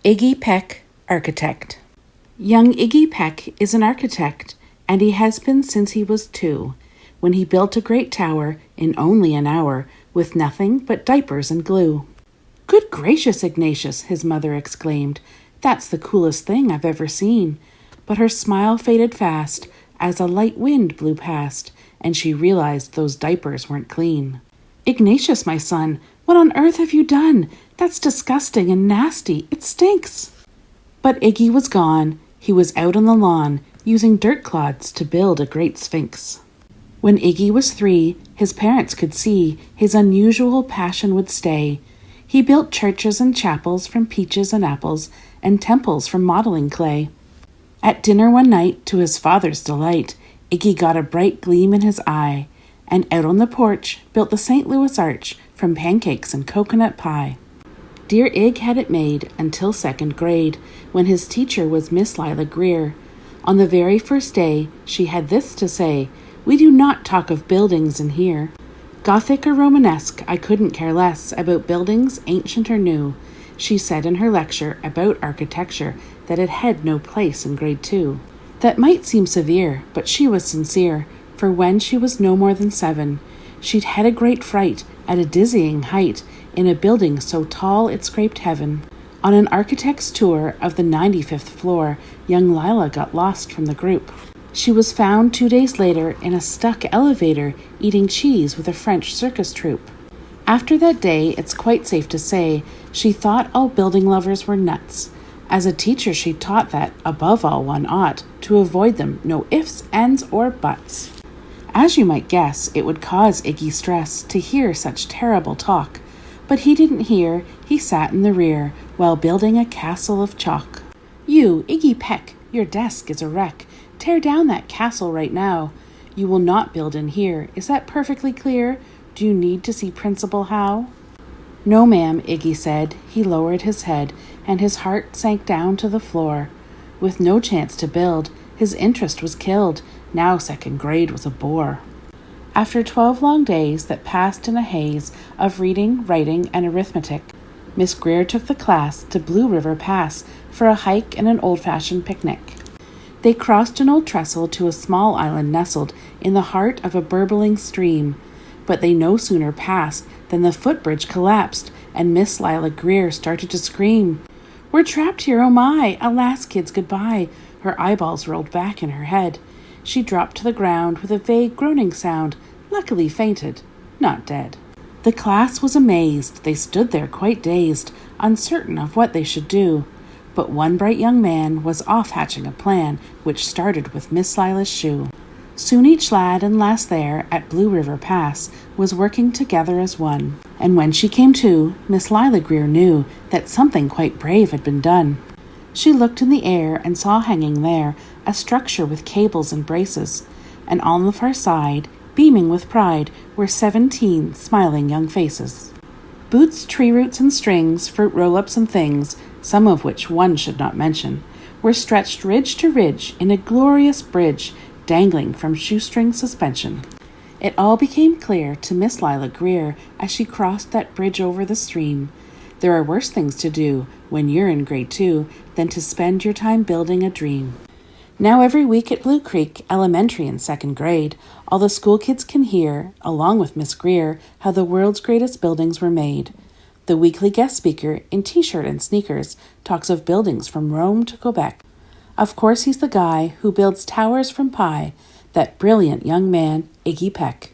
Iggy Peck, architect. Young Iggy Peck is an architect, and he has been since he was 2, when he built a great tower in only an hour with nothing but diapers and glue. "Good gracious, Ignatius," his mother exclaimed, "that's the coolest thing I've ever seen." But her smile faded fast as a light wind blew past, and she realized those diapers weren't clean. "Ignatius, my son, what on earth have you done? That's disgusting and nasty. It stinks." But Iggy was gone. He was out on the lawn, using dirt clods to build a great sphinx. When Iggy was 3, his parents could see his unusual passion would stay. He built churches and chapels from peaches and apples, and temples from modeling clay. At dinner one night, to his father's delight, Iggy got a bright gleam in his eye, and out on the porch built the St. Louis Arch from pancakes and coconut pie. Dear Ig had it made until 2nd grade, when his teacher was Miss Lila Greer. On the very first day, she had this to say: "We do not talk of buildings in here. Gothic or Romanesque, I couldn't care less about buildings ancient or new." She said in her lecture about architecture that it had no place in grade 2. That might seem severe, but she was sincere, for when she was no more than 7, she'd had a great fright at a dizzying height in a building so tall it scraped heaven. On an architect's tour of the 95th floor, young Lila got lost from the group. She was found 2 days later in a stuck elevator eating cheese with a French circus troupe. After that day, it's quite safe to say, she thought all building lovers were nuts. As a teacher, she taught that, above all, one ought to avoid them, no ifs, ands, or buts. As you might guess, it would cause Iggy stress to hear such terrible talk. But he didn't hear. He sat in the rear while building a castle of chalk. "You, Iggy Peck, your desk is a wreck. Tear down that castle right now. You will not build in here. Is that perfectly clear? Do you need to see Principal Howe?" "No, ma'am," Iggy said. He lowered his head, and his heart sank down to the floor. With no chance to build, his interest was killed. Now 2nd grade was a bore. After 12 long days that passed in a haze of reading, writing, and arithmetic, Miss Greer took the class to Blue River Pass for a hike and an old-fashioned picnic. They crossed an old trestle to a small island nestled in the heart of a burbling stream, but they no sooner passed than the footbridge collapsed, and Miss Lila Greer started to scream. "We're trapped here, oh my! Alas, kids, goodbye!" Her eyeballs rolled back in her head. She dropped to the ground with a vague groaning sound, luckily fainted, not dead. The class was amazed. They stood there quite dazed, uncertain of what they should do. But one bright young man was off hatching a plan, which started with Miss Lila's shoe. Soon each lad and lass there at Blue River Pass was working together as one. And when she came to, Miss Lila Greer knew that something quite brave had been done. She looked in the air and saw hanging there a structure with cables and braces, and on the far side, beaming with pride, were 17 smiling young faces. Boots, tree roots and strings, fruit roll-ups and things, some of which one should not mention, were stretched ridge to ridge in a glorious bridge dangling from shoestring suspension. It all became clear to Miss Lila Greer as she crossed that bridge over the stream. There are worse things to do when you're in grade 2 than to spend your time building a dream. Now every week at Blue Creek Elementary in 2nd grade, all the school kids can hear, along with Miss Greer, how the world's greatest buildings were made. The weekly guest speaker, in t-shirt and sneakers, talks of buildings from Rome to Quebec. Of course he's the guy who builds towers from pie, that brilliant young man, Iggy Peck.